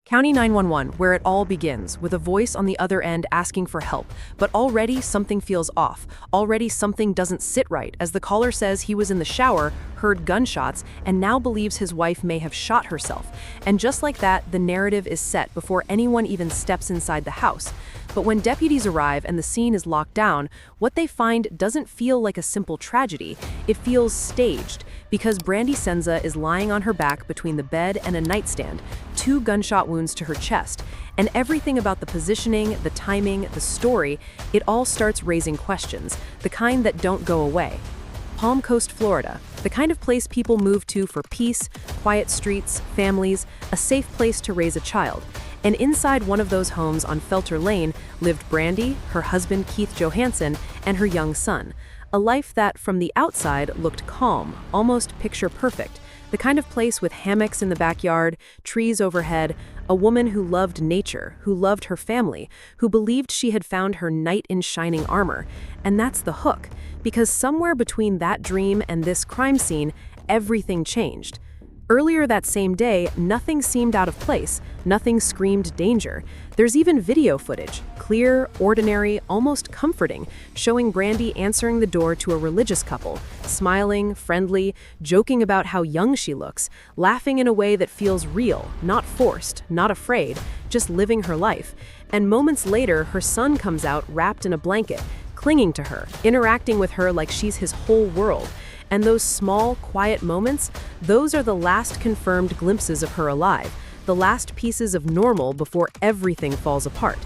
County 911, where it all begins, with a voice on the other end asking for help. But already something feels off. Already something doesn't sit right, as the caller says he was in the shower, heard gunshots, and now believes his wife may have shot herself. And just like that, the narrative is set before anyone even steps inside the house. But when deputies arrive and the scene is locked down, what they find doesn't feel like a simple tragedy. It feels staged, because Brandy Senza is lying on her back between the bed and a nightstand, 2 gunshot wounds to her chest. And everything about the positioning, the timing, the story, it all starts raising questions, the kind that don't go away. Palm Coast, Florida, the kind of place people move to for peace, quiet streets, families, a safe place to raise a child. And inside one of those homes on Felter Lane lived Brandy, her husband Keith Johansson, and her young son. A life that, from the outside, looked calm, almost picture-perfect. The kind of place with hammocks in the backyard, trees overhead, a woman who loved nature, who loved her family, who believed she had found her knight in shining armor. And that's the hook, because somewhere between that dream and this crime scene, everything changed. Earlier that same day, nothing seemed out of place, nothing screamed danger. There's even video footage, clear, ordinary, almost comforting, showing Brandy answering the door to a religious couple, smiling, friendly, joking about how young she looks, laughing in a way that feels real, not forced, not afraid, just living her life. And moments later, her son comes out wrapped in a blanket, clinging to her, interacting with her like she's his whole world. And those small, quiet moments, those are the last confirmed glimpses of her alive, the last pieces of normal before everything falls apart.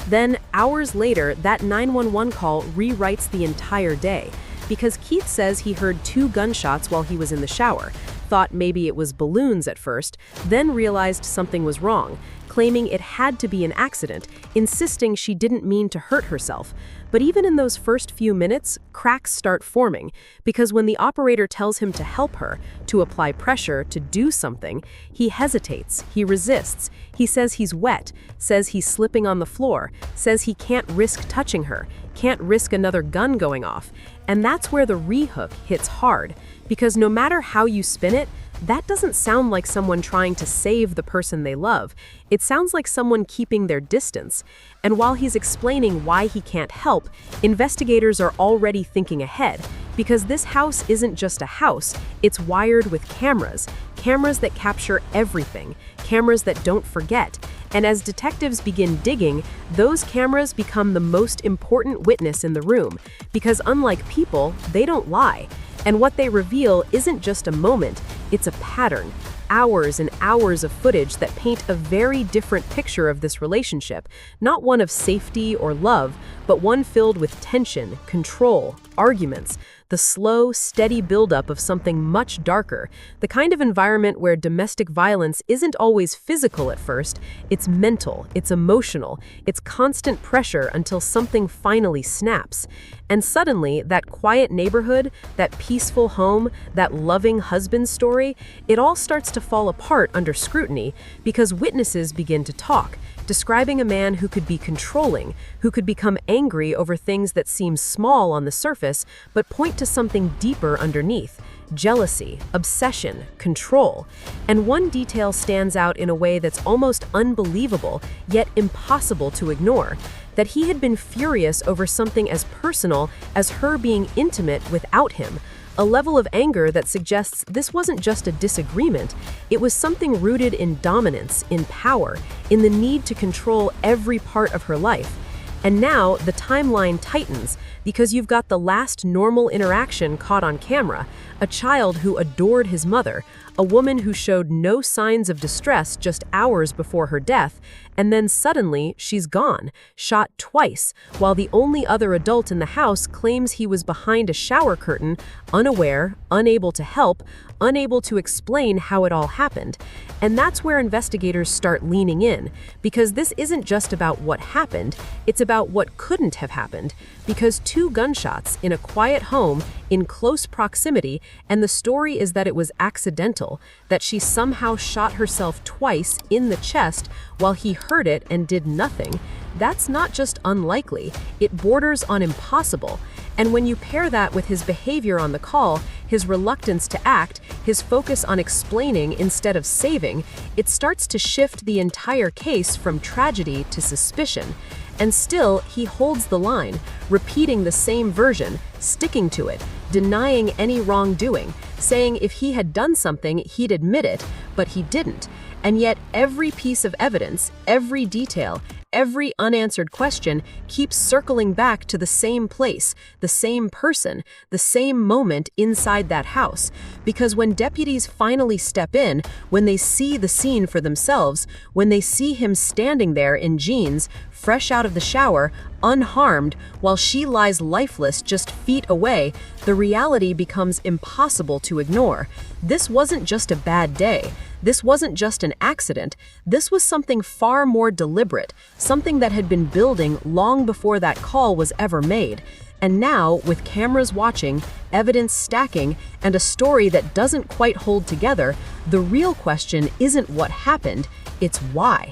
Then, hours later, that 911 call rewrites the entire day, because Keith says he heard 2 gunshots while he was in the shower, thought maybe it was balloons at first, then realized something was wrong, claiming it had to be an accident, insisting she didn't mean to hurt herself. But even in those first few minutes, cracks start forming, because when the operator tells him to help her, to apply pressure, to do something, he hesitates, he resists, he says he's wet, says he's slipping on the floor, says he can't risk touching her, can't risk another gun going off. And that's where the re-hook hits hard, because no matter how you spin it, that doesn't sound like someone trying to save the person they love. It sounds like someone keeping their distance. And while he's explaining why he can't help, investigators are already thinking ahead, because this house isn't just a house, it's wired with cameras. Cameras that capture everything, cameras that don't forget. And as detectives begin digging, those cameras become the most important witness in the room, because unlike people, they don't lie. And what they reveal isn't just a moment, it's a pattern. Hours and hours of footage that paint a very different picture of this relationship, not one of safety or love, but one filled with tension, control, arguments, the slow, steady buildup of something much darker, the kind of environment where domestic violence isn't always physical at first, it's mental, it's emotional, it's constant pressure until something finally snaps. And suddenly, that quiet neighborhood, that peaceful home, that loving husband story, it all starts to fall apart under scrutiny because witnesses begin to talk, describing a man who could be controlling, who could become angry over things that seem small on the surface but point to something deeper underneath. Jealousy, obsession, control. And one detail stands out in a way that's almost unbelievable, yet impossible to ignore. That he had been furious over something as personal as her being intimate without him. A level of anger that suggests this wasn't just a disagreement, it was something rooted in dominance, in power, in the need to control every part of her life. And now the timeline tightens because you've got the last normal interaction caught on camera, a child who adored his mother, a woman who showed no signs of distress just hours before her death, and then suddenly she's gone, shot twice, while the only other adult in the house claims he was behind a shower curtain, unaware, unable to help, unable to explain how it all happened. And that's where investigators start leaning in, because this isn't just about what happened, it's about what couldn't have happened, because 2 gunshots in a quiet home in close proximity, and the story is that it was accidental, that she somehow shot herself twice in the chest while he heard it and did nothing. That's not just unlikely, it borders on impossible. And when you pair that with his behavior on the call, his reluctance to act, his focus on explaining instead of saving, it starts to shift the entire case from tragedy to suspicion. And still, he holds the line, repeating the same version, sticking to it, denying any wrongdoing, saying if he had done something, he'd admit it, but he didn't. And yet every piece of evidence, every detail, every unanswered question keeps circling back to the same place, the same person, the same moment inside that house. Because when deputies finally step in, when they see the scene for themselves, when they see him standing there in jeans, fresh out of the shower, unharmed, while she lies lifeless just feet away, the reality becomes impossible to ignore. This wasn't just a bad day. This wasn't just an accident. This was something far more deliberate, something that had been building long before that call was ever made. And now, with cameras watching, evidence stacking, and a story that doesn't quite hold together, the real question isn't what happened, it's why.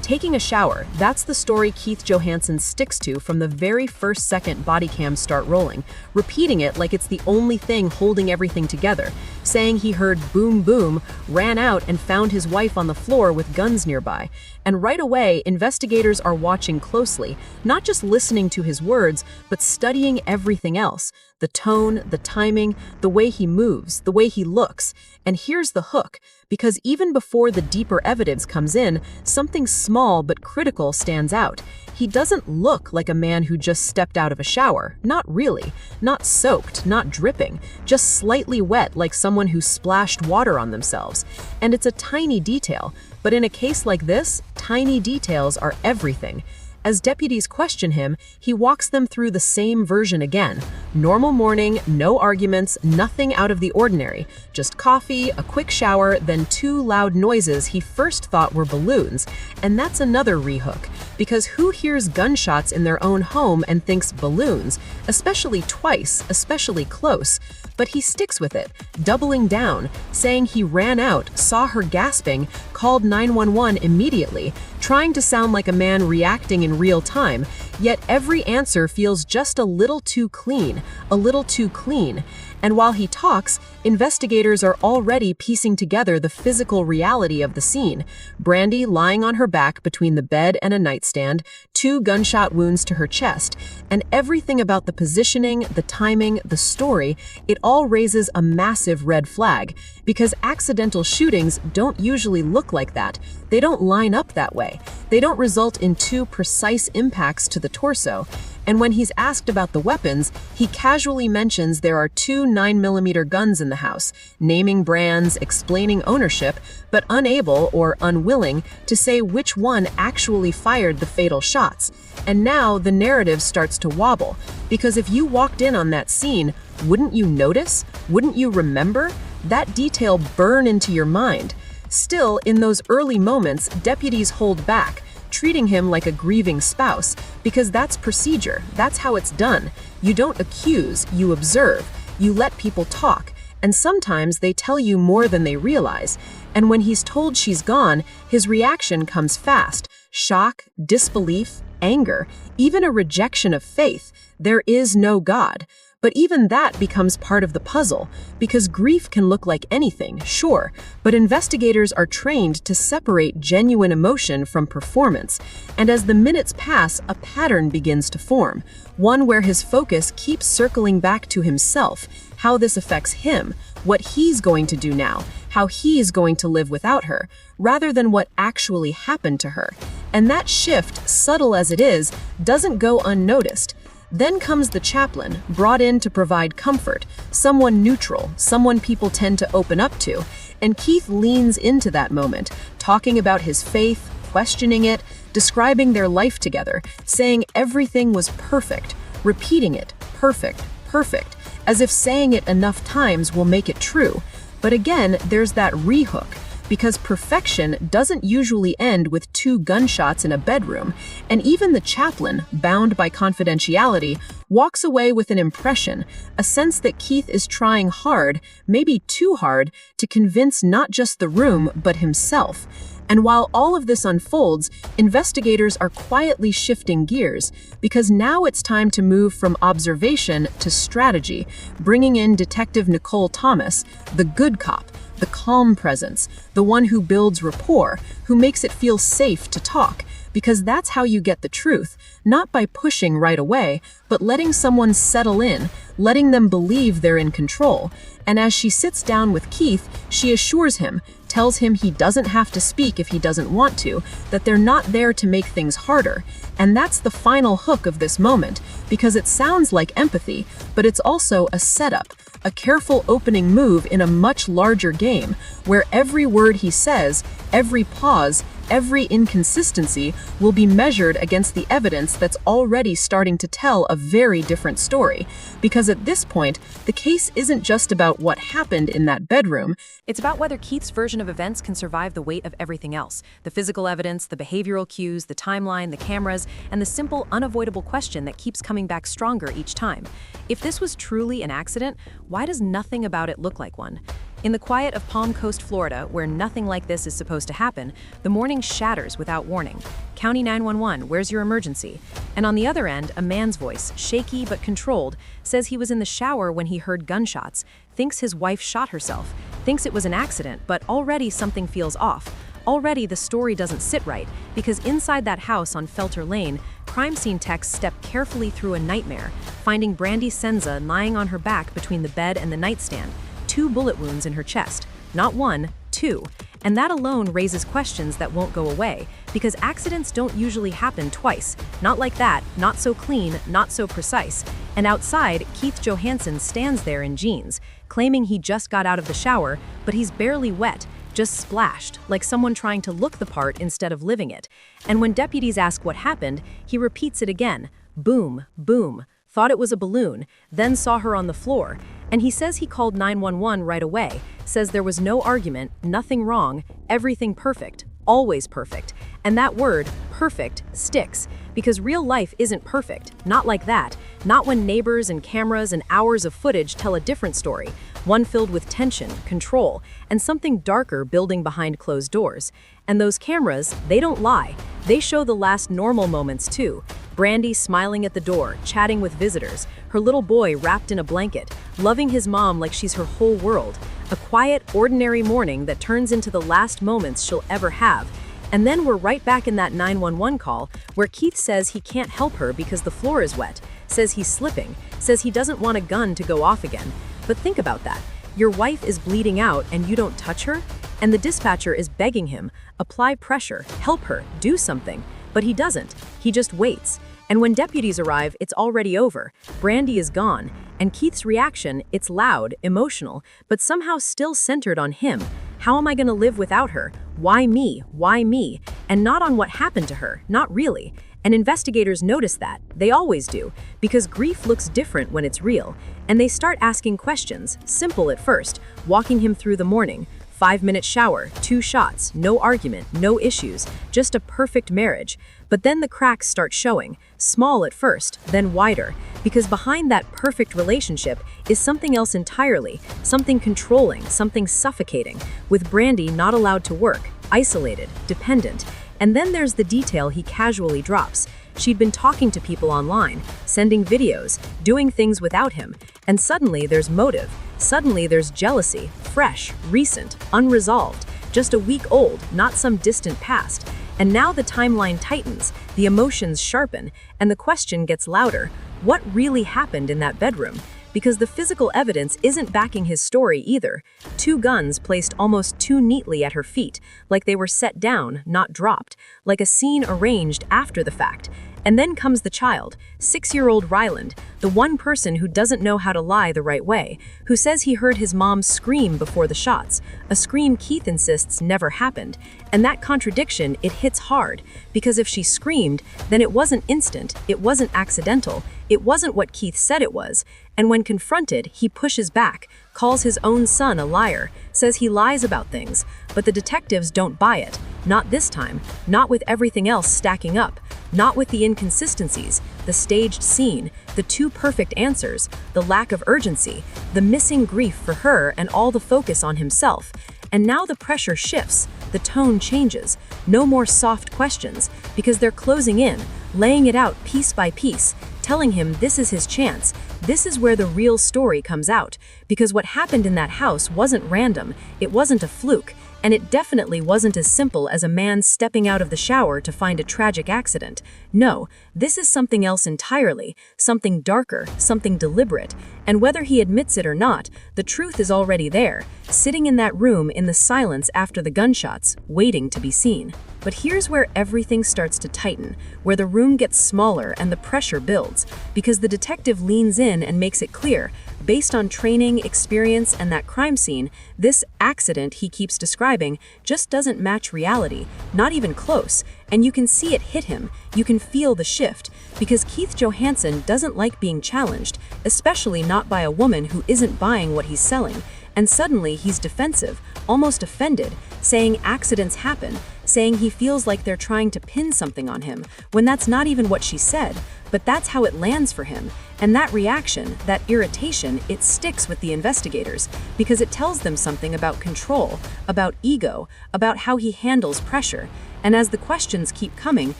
Taking a shower, that's the story Keith Johansson sticks to from the very first second body cams start rolling, repeating it like it's the only thing holding everything together, saying he heard boom boom, ran out and found his wife on the floor with guns nearby. And right away, investigators are watching closely, not just listening to his words, but studying everything else. The tone, the timing, the way he moves, the way he looks. And here's the hook, because even before the deeper evidence comes in, something small but critical stands out. He doesn't look like a man who just stepped out of a shower. Not really. Not soaked, not dripping. Just slightly wet like someone who splashed water on themselves. And it's a tiny detail. But in a case like this, tiny details are everything. As deputies question him, he walks them through the same version again. Normal morning, no arguments, nothing out of the ordinary. Just coffee, a quick shower, then two loud noises he first thought were balloons. And that's another rehook, because who hears gunshots in their own home and thinks balloons, especially twice, especially close? But he sticks with it, doubling down, saying he ran out, saw her gasping, called 911 immediately, trying to sound like a man reacting in real time, yet every answer feels just a little too clean, a little too clean. And while he talks, investigators are already piecing together the physical reality of the scene. Brandy lying on her back between the bed and a nightstand, 2 gunshot wounds to her chest, and everything about the positioning, the timing, the story, it all raises a massive red flag, because accidental shootings don't usually look like that. They don't line up that way. They don't result in 2 precise impacts to the torso. And when he's asked about the weapons, he casually mentions there are 2 9mm guns in the house, naming brands, explaining ownership, but unable or unwilling to say which one actually fired the fatal shots. And now the narrative starts to wobble, because if you walked in on that scene, wouldn't you notice? Wouldn't you remember? That detail burn into your mind. Still, in those early moments, deputies hold back, treating him like a grieving spouse, because that's procedure, that's how it's done. You don't accuse, you observe, you let people talk, and sometimes they tell you more than they realize. And when he's told she's gone, his reaction comes fast: shock, disbelief, anger, even a rejection of faith. There is no God. But even that becomes part of the puzzle, because grief can look like anything, sure, but investigators are trained to separate genuine emotion from performance. And as the minutes pass, a pattern begins to form, one where his focus keeps circling back to himself, how this affects him, what he's going to do now, how he's going to live without her, rather than what actually happened to her. And that shift, subtle as it is, doesn't go unnoticed. Then comes the chaplain, brought in to provide comfort, someone neutral, someone people tend to open up to, and Keith leans into that moment, talking about his faith, questioning it, describing their life together, saying everything was perfect, repeating it, perfect, perfect, as if saying it enough times will make it true. But again, there's that rehook, because perfection doesn't usually end with 2 gunshots in a bedroom, and even the chaplain, bound by confidentiality, walks away with an impression, a sense that Keith is trying hard, maybe too hard, to convince not just the room, but himself. And while all of this unfolds, investigators are quietly shifting gears, because now it's time to move from observation to strategy, bringing in Detective Nicole Thomas, the good cop, the calm presence, the one who builds rapport, who makes it feel safe to talk, because that's how you get the truth, not by pushing right away, but letting someone settle in, letting them believe they're in control. And as she sits down with Keith, she assures him, tells him he doesn't have to speak if he doesn't want to, that they're not there to make things harder. And that's the final hook of this moment, because it sounds like empathy, but it's also a setup, a careful opening move in a much larger game, where every word he says, every pause, every inconsistency will be measured against the evidence that's already starting to tell a very different story. Because at this point, the case isn't just about what happened in that bedroom. It's about whether Keith's version of events can survive the weight of everything else. The physical evidence, the behavioral cues, the timeline, the cameras, and the simple, unavoidable question that keeps coming back stronger each time. If this was truly an accident, why does nothing about it look like one? In the quiet of Palm Coast, Florida, where nothing like this is supposed to happen, the morning shatters without warning. County 911, where's your emergency? And on the other end, a man's voice, shaky but controlled, says he was in the shower when he heard gunshots, thinks his wife shot herself, thinks it was an accident, but already something feels off. Already the story doesn't sit right, because inside that house on Felter Lane, crime scene techs step carefully through a nightmare, finding Brandy Senza lying on her back between the bed and the nightstand. 2 bullet wounds in her chest. Not 1, 2. And that alone raises questions that won't go away, because accidents don't usually happen twice. Not like that, not so clean, not so precise. And outside, Keith Johansson stands there in jeans, claiming he just got out of the shower, but he's barely wet, just splashed, like someone trying to look the part instead of living it. And when deputies ask what happened, he repeats it again. Boom, boom. Thought it was a balloon, then saw her on the floor. And he says he called 911 right away, says there was no argument, nothing wrong, everything perfect, always perfect. And that word, perfect, sticks, because real life isn't perfect, not like that, not when neighbors and cameras and hours of footage tell a different story, one filled with tension, control, and something darker building behind closed doors. And those cameras, they don't lie. They show the last normal moments too. Brandy smiling at the door, chatting with visitors, her little boy wrapped in a blanket, loving his mom like she's her whole world. A quiet, ordinary morning that turns into the last moments she'll ever have. And then we're right back in that 911 call, where Keith says he can't help her because the floor is wet, says he's slipping, says he doesn't want a gun to go off again. But think about that. Your wife is bleeding out and you don't touch her? And the dispatcher is begging him, apply pressure, help her, do something. But he doesn't. He just waits. And when deputies arrive, it's already over. Brandy is gone. And Keith's reaction, it's loud, emotional, but somehow still centered on him. How am I going to live without her? Why me? Why me? And not on what happened to her, not really. And investigators notice that. They always do, because grief looks different when it's real. And they start asking questions, simple at first, walking him through the morning. 5-minute shower, 2 shots, no argument, no issues, just a perfect marriage. But then the cracks start showing, small at first, then wider, because behind that perfect relationship is something else entirely, something controlling, something suffocating, with Brandy not allowed to work, isolated, dependent. And then there's the detail he casually drops. She'd been talking to people online, sending videos, doing things without him, and suddenly there's motive. Suddenly there's jealousy, fresh, recent, unresolved, just a week old, not some distant past. And now the timeline tightens, the emotions sharpen, and the question gets louder. What really happened in that bedroom? Because the physical evidence isn't backing his story either. 2 guns placed almost too neatly at her feet, like they were set down, not dropped, like a scene arranged after the fact. And then comes the child, 6-year-old Ryland, the one person who doesn't know how to lie the right way, who says he heard his mom scream before the shots, a scream Keith insists never happened. And that contradiction, it hits hard, because if she screamed, then it wasn't instant, it wasn't accidental, it wasn't what Keith said it was. And when confronted, he pushes back, calls his own son a liar, says he lies about things, but the detectives don't buy it. Not this time, not with everything else stacking up, not with the inconsistencies, the staged scene, the 2 perfect answers, the lack of urgency, the missing grief for her and all the focus on himself. And now the pressure shifts. the tone changes. No more soft questions, because they're closing in, laying it out piece by piece, telling him this is his chance. This is where the real story comes out, because what happened in that house wasn't random, it wasn't a fluke, and it definitely wasn't as simple as a man stepping out of the shower to find a tragic accident. No, this is something else entirely, something darker, something deliberate, and whether he admits it or not, the truth is already there, sitting in that room in the silence after the gunshots, waiting to be seen. But here's where everything starts to tighten, where the room gets smaller and the pressure builds, because the detective leans in and makes it clear, based on training, experience, and that crime scene, this accident he keeps describing just doesn't match reality, not even close, and you can see it hit him, you can feel the shift, because Keith Johansson doesn't like being challenged, especially not by a woman who isn't buying what he's selling, and suddenly he's defensive, almost offended, saying accidents happen, saying he feels like they're trying to pin something on him, when that's not even what she said, but that's how it lands for him. And that reaction, that irritation, it sticks with the investigators, because it tells them something about control, about ego, about how he handles pressure. And as the questions keep coming,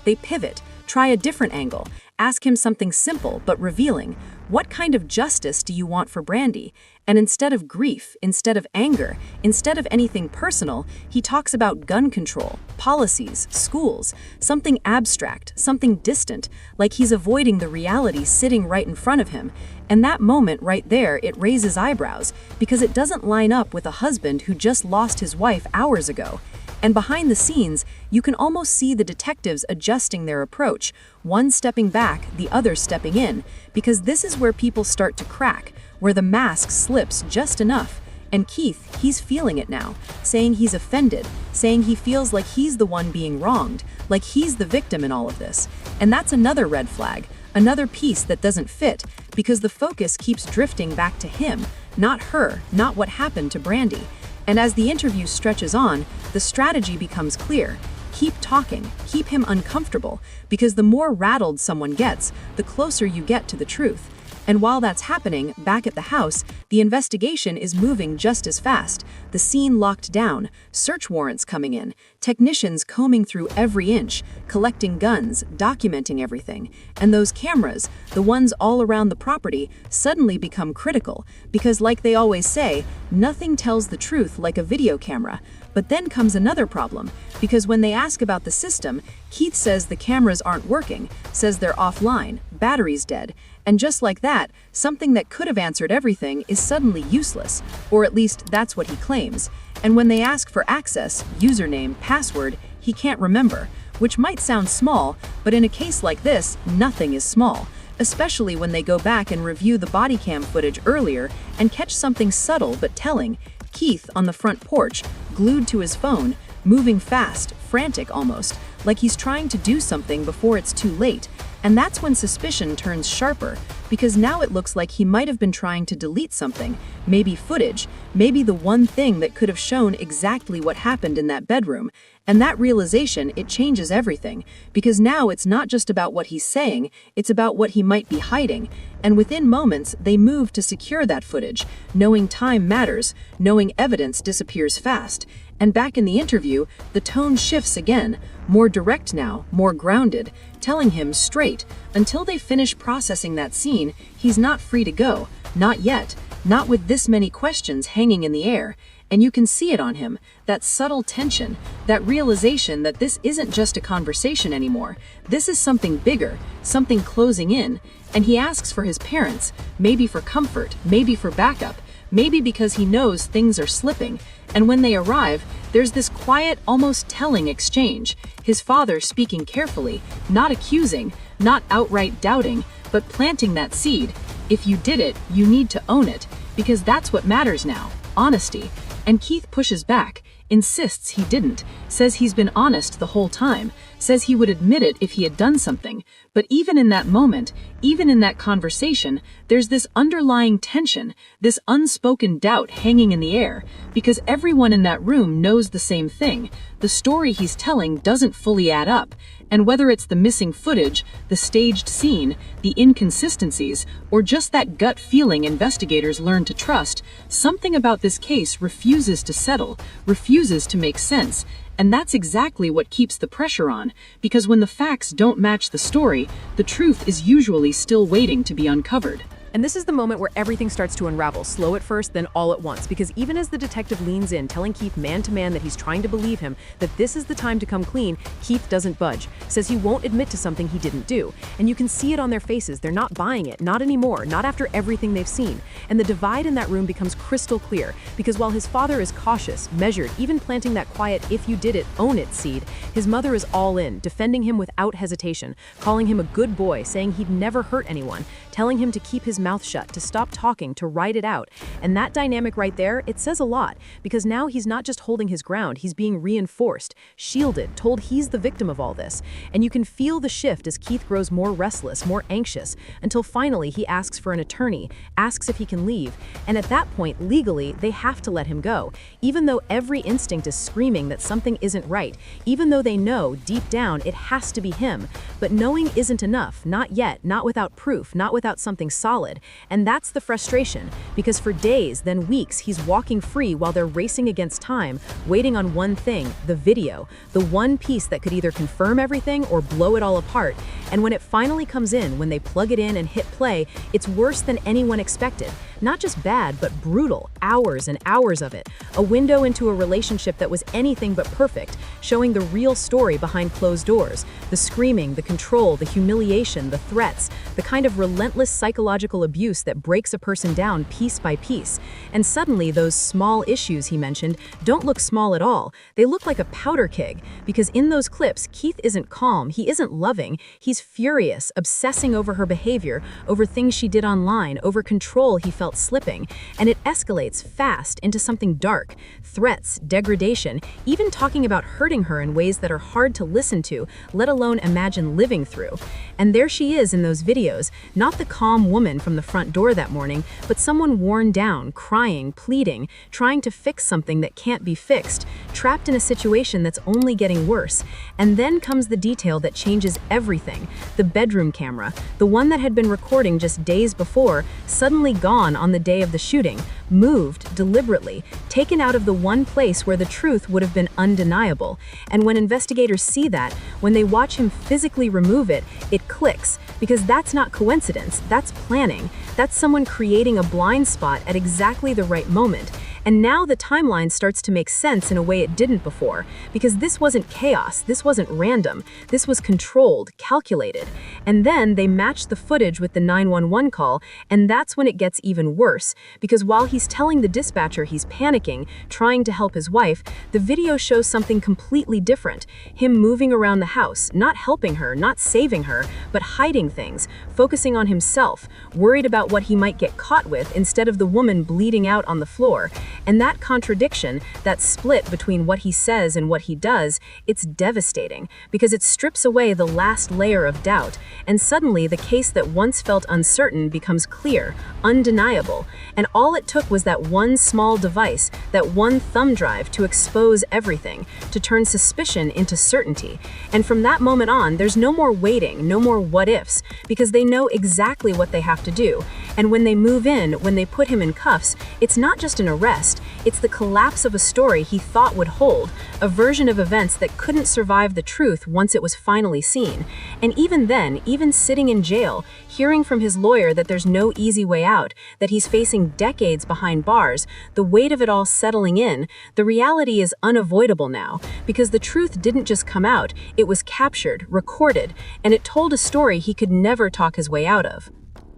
they pivot, try a different angle, ask him something simple but revealing. What kind of justice do you want for Brandy? And instead of grief, instead of anger, instead of anything personal, he talks about gun control, policies, schools, something abstract, something distant, like he's avoiding the reality sitting right in front of him. And that moment right there, it raises eyebrows, because it doesn't line up with a husband who just lost his wife hours ago. And behind the scenes, you can almost see the detectives adjusting their approach, one stepping back, the other stepping in, because this is where people start to crack, where the mask slips just enough. And Keith, he's feeling it now, saying he's offended, saying he feels like he's the one being wronged, like he's the victim in all of this. And that's another red flag, another piece that doesn't fit, because the focus keeps drifting back to him, not her, not what happened to Brandy. And as the interview stretches on, the strategy becomes clear. Keep talking, keep him uncomfortable, because the more rattled someone gets, the closer you get to the truth. And while that's happening, back at the house, the investigation is moving just as fast. The scene locked down, search warrants coming in, technicians combing through every inch, collecting guns, documenting everything. And those cameras, the ones all around the property, suddenly become critical, because like they always say, nothing tells the truth like a video camera. But then comes another problem, because when they ask about the system, Keith says the cameras aren't working, says they're offline, battery's dead. And just like that, something that could have answered everything is suddenly useless, or at least that's what he claims. And when they ask for access, username, password, he can't remember, which might sound small, but in a case like this, nothing is small, especially when they go back and review the body cam footage earlier and catch something subtle but telling. Keith on the front porch, glued to his phone, moving fast, frantic almost, like he's trying to do something before it's too late. And that's when suspicion turns sharper, because now it looks like he might have been trying to delete something, maybe footage, maybe the one thing that could have shown exactly what happened in that bedroom. And that realization, it changes everything, because now it's not just about what he's saying, it's about what he might be hiding. And within moments, they move to secure that footage, knowing time matters, knowing evidence disappears fast. And back in the interview, the tone shifts again, more direct now, more grounded, telling him straight, until they finish processing that scene, he's not free to go, not yet, not with this many questions hanging in the air. And you can see it on him, that subtle tension, that realization that this isn't just a conversation anymore. This is something bigger, something closing in. And he asks for his parents, maybe for comfort, maybe for backup, maybe because he knows things are slipping. And when they arrive, there's this quiet, almost telling exchange. His father speaking carefully, not accusing, not outright doubting, but planting that seed. If you did it, you need to own it, because that's what matters now, honesty. And Keith pushes back, insists he didn't, says he's been honest the whole time, says he would admit it if he had done something. But even in that moment, even in that conversation, there's this underlying tension, this unspoken doubt hanging in the air, because everyone in that room knows the same thing. The story he's telling doesn't fully add up. And whether it's the missing footage, the staged scene, the inconsistencies, or just that gut feeling investigators learn to trust, something about this case refuses to settle, refuses to make sense. And that's exactly what keeps the pressure on, because when the facts don't match the story, the truth is usually still waiting to be uncovered. And this is the moment where everything starts to unravel, slow at first, then all at once, because even as the detective leans in, telling Keith man to man that he's trying to believe him, that this is the time to come clean, Keith doesn't budge, says he won't admit to something he didn't do. And you can see it on their faces, they're not buying it, not anymore, not after everything they've seen. And the divide in that room becomes crystal clear, because while his father is cautious, measured, even planting that quiet if you did it, own it seed, his mother is all in, defending him without hesitation, calling him a good boy, saying he'd never hurt anyone, telling him to keep his mouth shut, to stop talking, to write it out. And that dynamic right there, it says a lot, because now he's not just holding his ground, he's being reinforced, shielded, told he's the victim of all this. And you can feel the shift as Keith grows more restless, more anxious, until finally he asks for an attorney, asks if he can leave. And at that point, legally, they have to let him go, even though every instinct is screaming that something isn't right, even though they know, deep down, it has to be him. But knowing isn't enough, not yet, not without proof, not without something solid. And that's the frustration, because for days, then weeks, he's walking free while they're racing against time, waiting on one thing, the video, the one piece that could either confirm everything or blow it all apart. And when it finally comes in, when they plug it in and hit play, it's worse than anyone expected. Not just bad, but brutal, hours and hours of it. A window into a relationship that was anything but perfect, showing the real story behind closed doors. The screaming, the control, the humiliation, the threats, the kind of relentless psychological abuse that breaks a person down piece by piece. And suddenly those small issues he mentioned don't look small at all. They look like a powder keg, because in those clips, Keith isn't calm, he isn't loving, he's furious, obsessing over her behavior, over things she did online, over control he felt slipping, and it escalates fast into something dark, threats, degradation, even talking about hurting her in ways that are hard to listen to, let alone imagine living through. And there she is in those videos, not the calm woman from the front door that morning, but someone worn down, crying, pleading, trying to fix something that can't be fixed, trapped in a situation that's only getting worse. And then comes the detail that changes everything, the bedroom camera, the one that had been recording just days before, suddenly gone on the day of the shooting, moved deliberately, taken out of the one place where the truth would have been undeniable. And when investigators see that, when they watch him physically remove it, it clicks, because that's not coincidence, that's planning. That's someone creating a blind spot at exactly the right moment. And now the timeline starts to make sense in a way it didn't before, because this wasn't chaos, this wasn't random, this was controlled, calculated. And then they matched the footage with the 911 call, and that's when it gets even worse, because while he's telling the dispatcher he's panicking, trying to help his wife, the video shows something completely different. Him moving around the house, not helping her, not saving her, but hiding things, focusing on himself, worried about what he might get caught with instead of the woman bleeding out on the floor. And that contradiction, that split between what he says and what he does, it's devastating, because it strips away the last layer of doubt, and suddenly the case that once felt uncertain becomes clear, undeniable. And all it took was that one small device, that one thumb drive to expose everything, to turn suspicion into certainty. And from that moment on, there's no more waiting, no more what ifs, because they know exactly what they have to do. And when they move in, when they put him in cuffs, it's not just an arrest, it's the collapse of a story he thought would hold, a version of events that couldn't survive the truth once it was finally seen. And even then, even sitting in jail, hearing from his lawyer that there's no easy way out, that he's facing decades behind bars, the weight of it all settling in, the reality is unavoidable now, because the truth didn't just come out, it was captured, recorded, and it told a story he could never talk his way out of.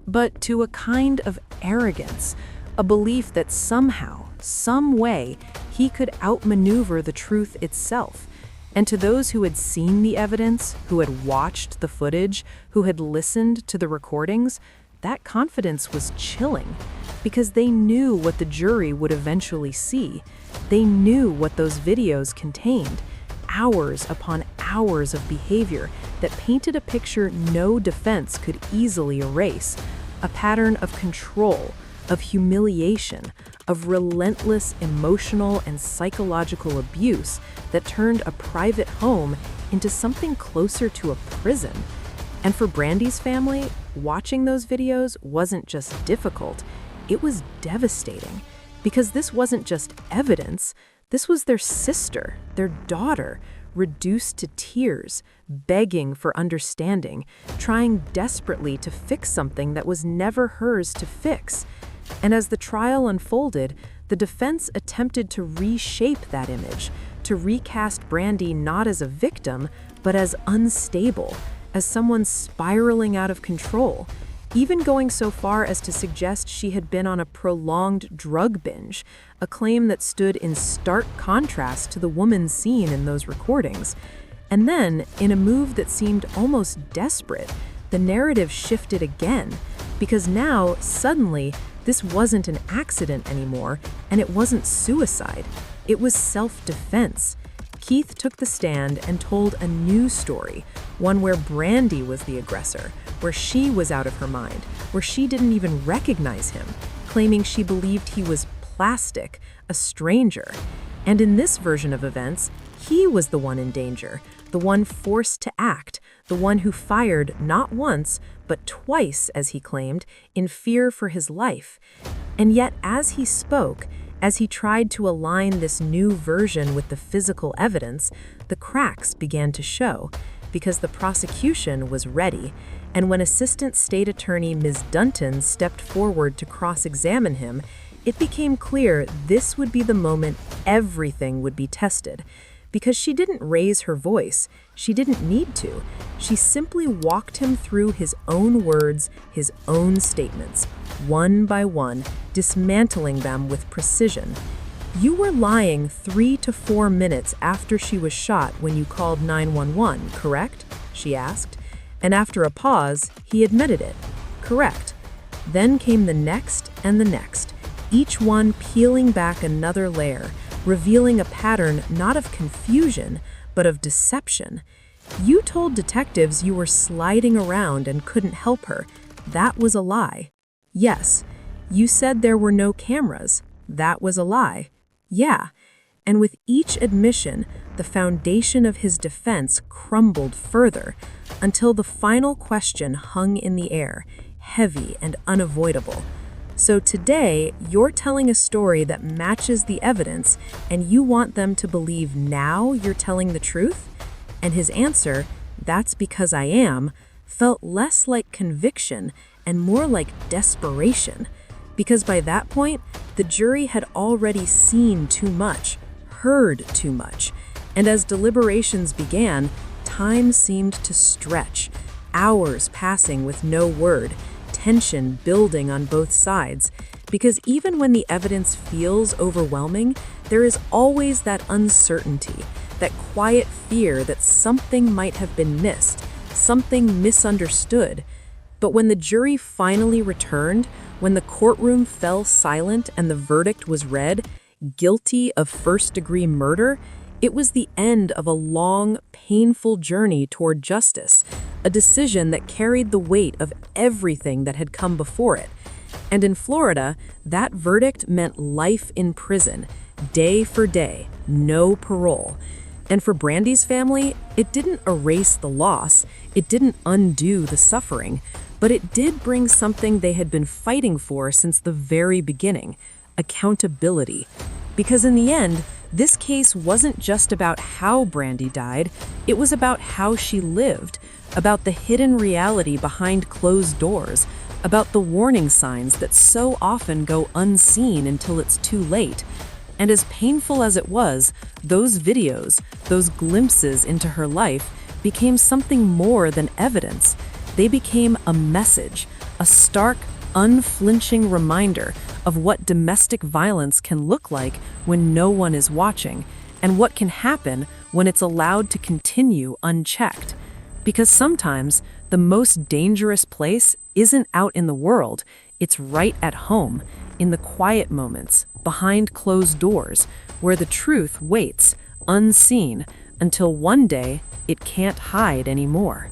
But to a kind of arrogance, a belief that somehow, some way, he could outmaneuver the truth itself. And to those who had seen the evidence, who had watched the footage, who had listened to the recordings, that confidence was chilling, because they knew what the jury would eventually see. They knew what those videos contained. Hours upon hours of behavior that painted a picture no defense could easily erase. A pattern of control, of humiliation, of relentless emotional and psychological abuse that turned a private home into something closer to a prison. And for Brandy's family, watching those videos wasn't just difficult, it was devastating. Because this wasn't just evidence, This was their sister, their daughter, reduced to tears, begging for understanding, trying desperately to fix something that was never hers to fix. And as the trial unfolded, the defense attempted to reshape that image, to recast Brandy not as a victim, but as unstable, as someone spiraling out of control, even going so far as to suggest she had been on a prolonged drug binge, a claim that stood in stark contrast to the woman seen in those recordings. And then, in a move that seemed almost desperate, the narrative shifted again, because now, suddenly, this wasn't an accident anymore, and it wasn't suicide. It was self-defense. Keith took the stand and told a new story, one where Brandy was the aggressor, where she was out of her mind, where she didn't even recognize him, claiming she believed he was plastic, a stranger. And in this version of events, he was the one in danger, the one forced to act, the one who fired not once, but twice, as he claimed, in fear for his life. And yet, as he spoke, as he tried to align this new version with the physical evidence, the cracks began to show, because the prosecution was ready. And when Assistant State Attorney Ms. Dunton stepped forward to cross-examine him, it became clear this would be the moment everything would be tested. Because she didn't raise her voice, she didn't need to. She simply walked him through his own words, his own statements, one by one, dismantling them with precision. You were lying 3 to 4 minutes after she was shot when you called 911, correct? She asked. And after a pause, he admitted it. Correct. Then came the next and the next, each one peeling back another layer, revealing a pattern not of confusion, but of deception. You told detectives you were sliding around and couldn't help her. That was a lie. Yes. You said there were no cameras. That was a lie. Yeah. And with each admission, the foundation of his defense crumbled further, until the final question hung in the air, heavy and unavoidable. So today, you're telling a story that matches the evidence, and you want them to believe now you're telling the truth? And his answer, "That's because I am," felt less like conviction and more like desperation. Because by that point, the jury had already seen too much, heard too much. And as deliberations began, time seemed to stretch, hours passing with no word, tension building on both sides. Because even when the evidence feels overwhelming, there is always that uncertainty, that quiet fear that something might have been missed, something misunderstood. But when the jury finally returned, when the courtroom fell silent and the verdict was read, guilty of first-degree murder, it was the end of a long, painful journey toward justice, a decision that carried the weight of everything that had come before it. And in Florida, that verdict meant life in prison, day for day, no parole. And for Brandy's family, it didn't erase the loss, it didn't undo the suffering, but it did bring something they had been fighting for since the very beginning: accountability. Because in the end, this case wasn't just about how Brandy died, it was about how she lived, about the hidden reality behind closed doors, about the warning signs that so often go unseen until it's too late. And as painful as it was, those videos, those glimpses into her life, became something more than evidence. They became a message, a stark, unflinching reminder of what domestic violence can look like when no one is watching, and what can happen when it's allowed to continue unchecked. Because sometimes the most dangerous place isn't out in the world, it's right at home, in the quiet moments, behind closed doors, where the truth waits, unseen, until one day it can't hide anymore.